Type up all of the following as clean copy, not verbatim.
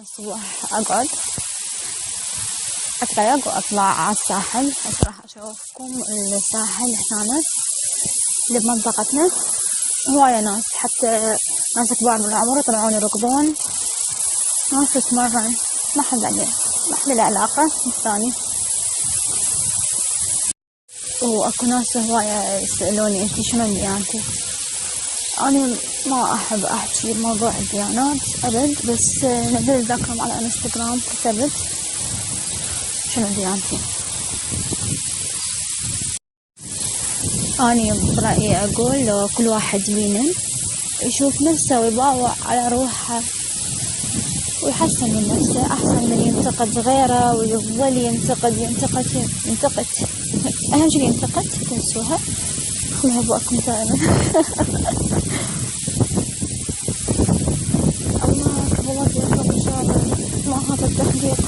الصبح أقعد أتريق وأطلع على الساحل. راح أشوفكم الساحل هنا اللي بمنطقتنا هواية ناس، حتى ناس كبار من العمر يطلعون يركضون، ناس تتمرن، ما حد له علاقة بالثاني. وأكو ناس هواية يسألوني انتي شنو ديانتك؟ أنا ما أحب أحكي بموضوع الديانات أبد، بس نزلت ذكرهم على انستغرام كتبت شنو ديانتي. أنا برأيي أقول لو كل واحد فينا يشوف نفسه ويباوع على روحه ويحسن من نفسه أحسن من ينتقد غيره ويفضل ينتقد. أهم شي ينتقد تنسوها، خلوها بوقتكم دائما. الله والله يوفقك إن شاء الله مع هذا التحقيق.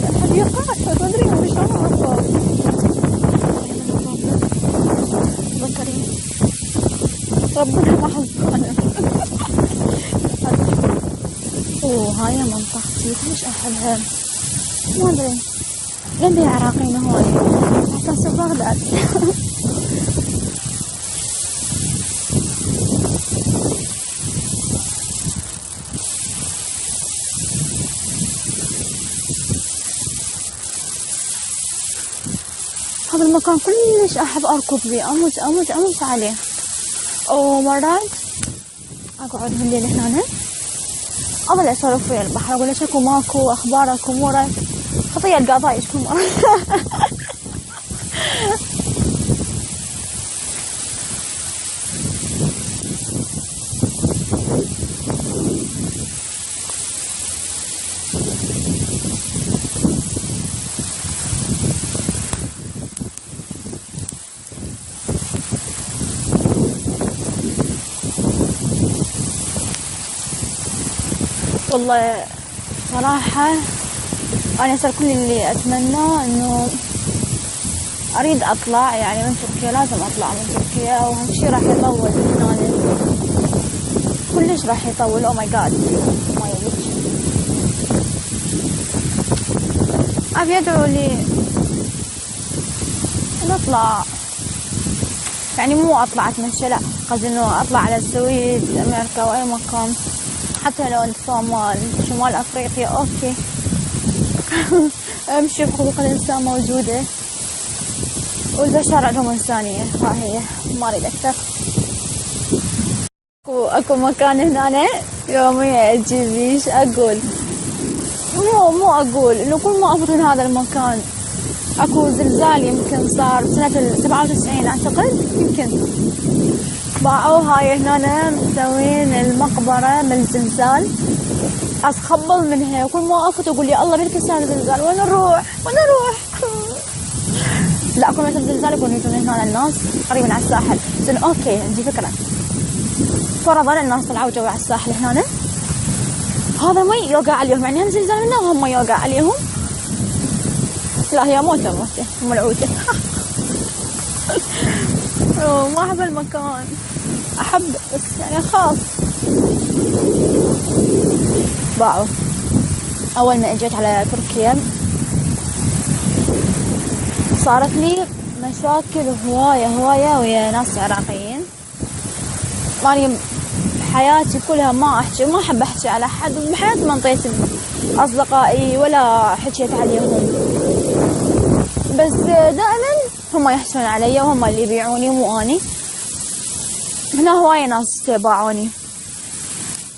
الحديقة تدري مش أعرف بكري ربنا ما حظنا. وهاي منطقتي ليش أحبها ما أدري، جنبي عراقيين هواي أحسن بغداد. هذا المكان كلش أحب أركض بيه، أموت عليه. ومرات أقعد بالليل هنا أظل أسولف ويا البحر، أقول له شكو ماكو أخبارك أمورك، خطية القضاء يشكون مرة. والله صراحة أنا صار كل اللي أتمناه إنه أريد أطلع يعني من تركيا، لازم أطلع من تركيا، وهالشي راح يطول هنا كلش راح يطول. أو ماي جاد ما يليش أبي أدعو لي نطلع، يعني مو أطلع أتمشى، لا قصدي إنه أطلع على السويد أمريكا وأي مكان، حتى لو الصومال شمال أفريقيا أوكي. أمشي بحقوق الإنسان موجودة والبشر عندهم إنسانية، هي ما أريد أكثر. أكو مكان هنا يوميا أجيبيش أقول مو أقول إنه كل ما أفوت من هذا المكان أكو زلزال، يمكن صار سنة 97 أعتقد، يمكن باعوا هاي هنا مسوين المقبرة من الزلزال، أتخبل منها وكل ما أفوت أقول يا الله بيتك صار زلزال، وين نروح. لا كل ما يصير زلزال يكون يجون هنا الناس قريبين على الساحل. زين أوكي عندي فكرة، فرضا الناس طلعوا جوا على الساحل هنا، هذا مي يوقع عليهم، يعني هم زلزال منا وهم يوقع عليهم. لا هي موتة ملعوتة. ما أحب المكان، أحب بس يعني خاص. باعوا أول ما أجيت على تركيا صارت لي مشاكل هواية ويا ناس عراقيين. ماني حياتي كلها ما أحب أحكي على حد، وبحياتي ما انطيت أصدقائي ولا حكيت عليهم، بس دائما هم يحسون علي وهم اللي يبيعوني مو أني. هنا هواية ناس باعوني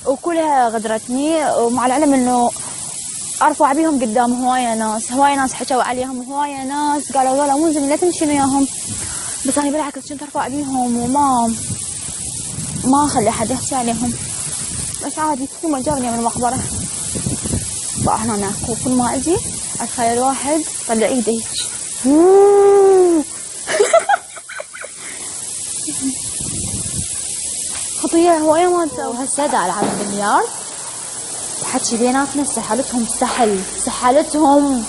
وكلها غدرتني، ومع العلم إنه أرفع بيهم قدام هواية ناس حكوا عليهم، هواية ناس قالوا لا مو زين لا تمشي وياهم، بس أنا بالعكس كنت أرفع بيهم وما أخلي حد يحكي عليهم. بس عادي يوم جابني من المقبرة بقى هنا وكل ما أجي أتخيل واحد طلع إيده هيك خطية هواية ما تسوي. وهسه دا ألعب بالبلياردو، حكي بيناتنا سحلتهم